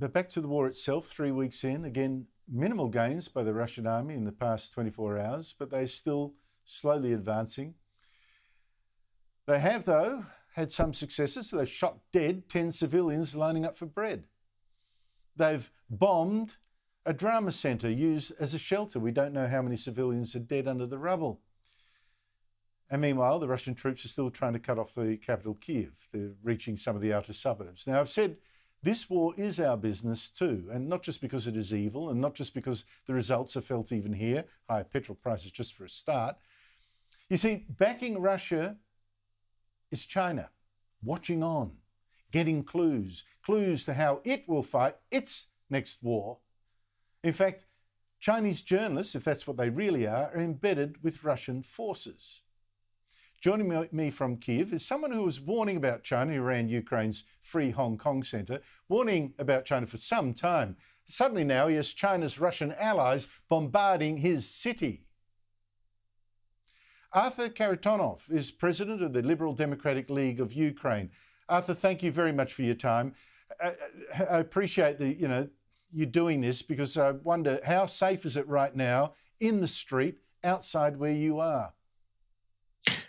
But back to the war itself, 3 weeks in, again, minimal gains by the Russian army in the past 24 hours, but they're still slowly advancing. They have, though, had some successes. They've shot dead 10 civilians lining up for bread. They've bombed a drama centre used as a shelter. We don't know how many civilians are dead under the rubble. And meanwhile, the Russian troops are still trying to cut off the capital, Kyiv. They're reaching some of the outer suburbs. Now, I've said this war is our business too, and not just because it is evil, and not just because the results are felt even here, higher petrol prices just for a start. You see, backing Russia is China, watching on, getting clues to how it will fight its next war. In fact, Chinese journalists, if that's what they really are embedded with Russian forces. Joining me from Kyiv is someone who was warning about China, who ran Ukraine's Free Hong Kong Centre, warning about China for some time. Suddenly now he has China's Russian allies bombarding his city. Arthur Kharytonov is president of the Liberal Democratic League of Ukraine. Arthur, thank you very much for your time. I appreciate you doing this, because I wonder, how safe is it right now in the street outside where you are?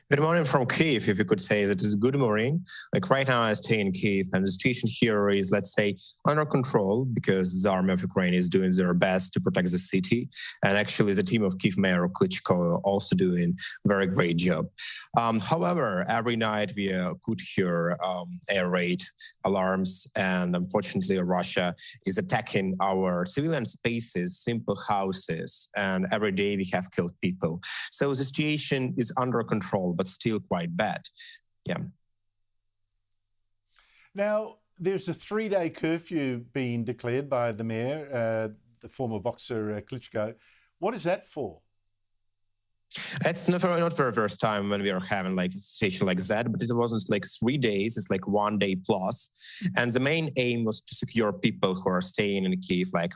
Good morning from Kyiv, if you could say that is good morning. Like right now I stay in Kyiv, and the situation here is, let's say, under control, because the army of Ukraine is doing their best to protect the city. And actually the team of Kyiv Mayor Klitschko are also doing a very great job. However, every night we could hear air raid alarms, and unfortunately Russia is attacking our civilian spaces, simple houses, and every day we have killed people. So the situation is under control, but still quite bad. Yeah. Now, there's a 3-day curfew being declared by the mayor, the former boxer Klitschko. What is that for? It's not for the first time when we are having like a situation like that, but it wasn't like 3 days, it's like 1 day plus. And the main aim was to secure people who are staying in Kyiv, like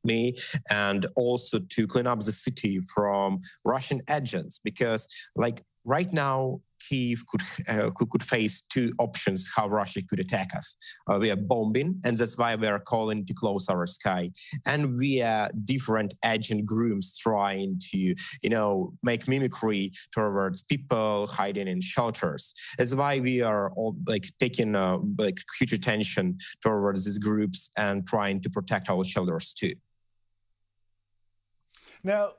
me, and also to clean up the city from Russian agents, because like right now, Kyiv could face two options how Russia could attack us. We are bombing, and that's why we are calling to close our sky. And we are different agent groups trying to, make mimicry towards people hiding in shelters. That's why we are all like taking huge attention towards these groups and trying to protect our shelters too. Now,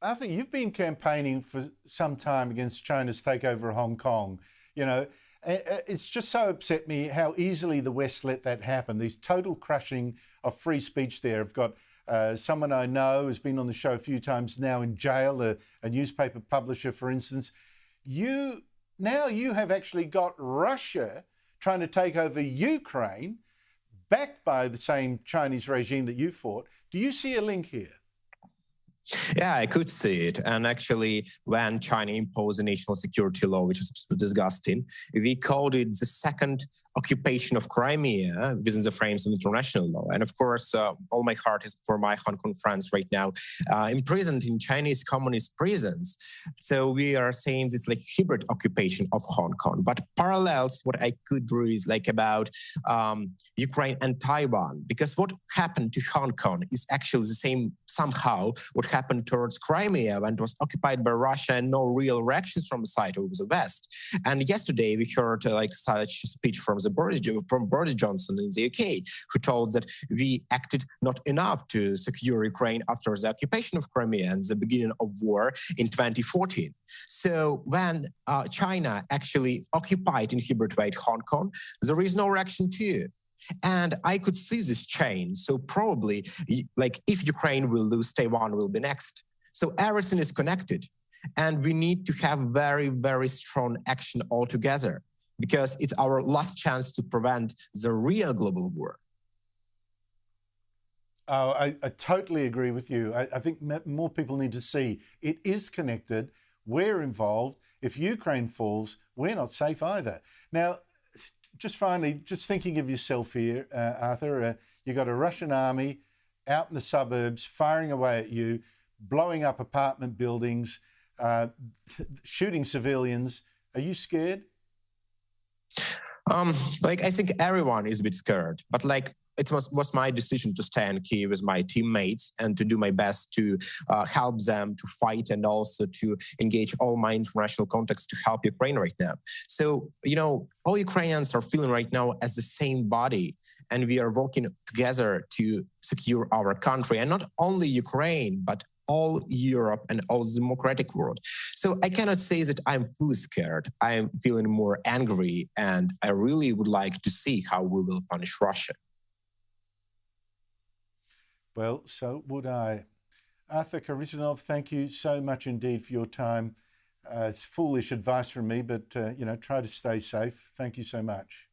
Arthur, you've been campaigning for some time against China's takeover of Hong Kong. It's just so upset me how easily the West let that happen. These total crushing of free speech there. I've got someone I know who's been on the show a few times now in jail, a newspaper publisher, for instance. You have actually got Russia trying to take over Ukraine, backed by the same Chinese regime that you fought. Do you see a link here? Yeah, I could see it. And actually, when China imposed a national security law, which is absolutely disgusting, we called it the second occupation of Crimea within the frames of international law. And of course, all my heart is for my Hong Kong friends right now imprisoned in Chinese communist prisons. So we are saying this like hybrid occupation of Hong Kong. But parallels, what I could do is like about Ukraine and Taiwan, because what happened to Hong Kong is actually the same somehow what happened towards Crimea when it was occupied by Russia, and no real reactions from the side of the West. And yesterday we heard such a speech from Boris Johnson in the UK, who told that we acted not enough to secure Ukraine after the occupation of Crimea and the beginning of war in 2014. So when China actually occupied in hybrid way Hong Kong, there is no reaction too. And I could see this chain. So probably, like, if Ukraine will lose, Taiwan will be next. So everything is connected. And we need to have very, very strong action altogether, because it's our last chance to prevent the real global war. Oh, I totally agree with you. I think more people need to see it is connected. We're involved. If Ukraine falls, we're not safe either. Now, just finally, just thinking of yourself here, Arthur, you've got a Russian army out in the suburbs firing away at you, blowing up apartment buildings, shooting civilians. Are you scared? Like I think everyone is a bit scared, but like it was my decision to stay in Kyiv with my teammates and to do my best to help them to fight and also to engage all my international contacts to help Ukraine right now. So, all Ukrainians are feeling right now as the same body, and we are working together to secure our country, and not only Ukraine, but all Europe and all the democratic world. So I cannot say that I'm fully scared. I'm feeling more angry, and I really would like to see how we will punish Russia. Well, so would I. Arthur Kharytonov, thank you so much indeed for your time. It's foolish advice from me, but try to stay safe. Thank you so much.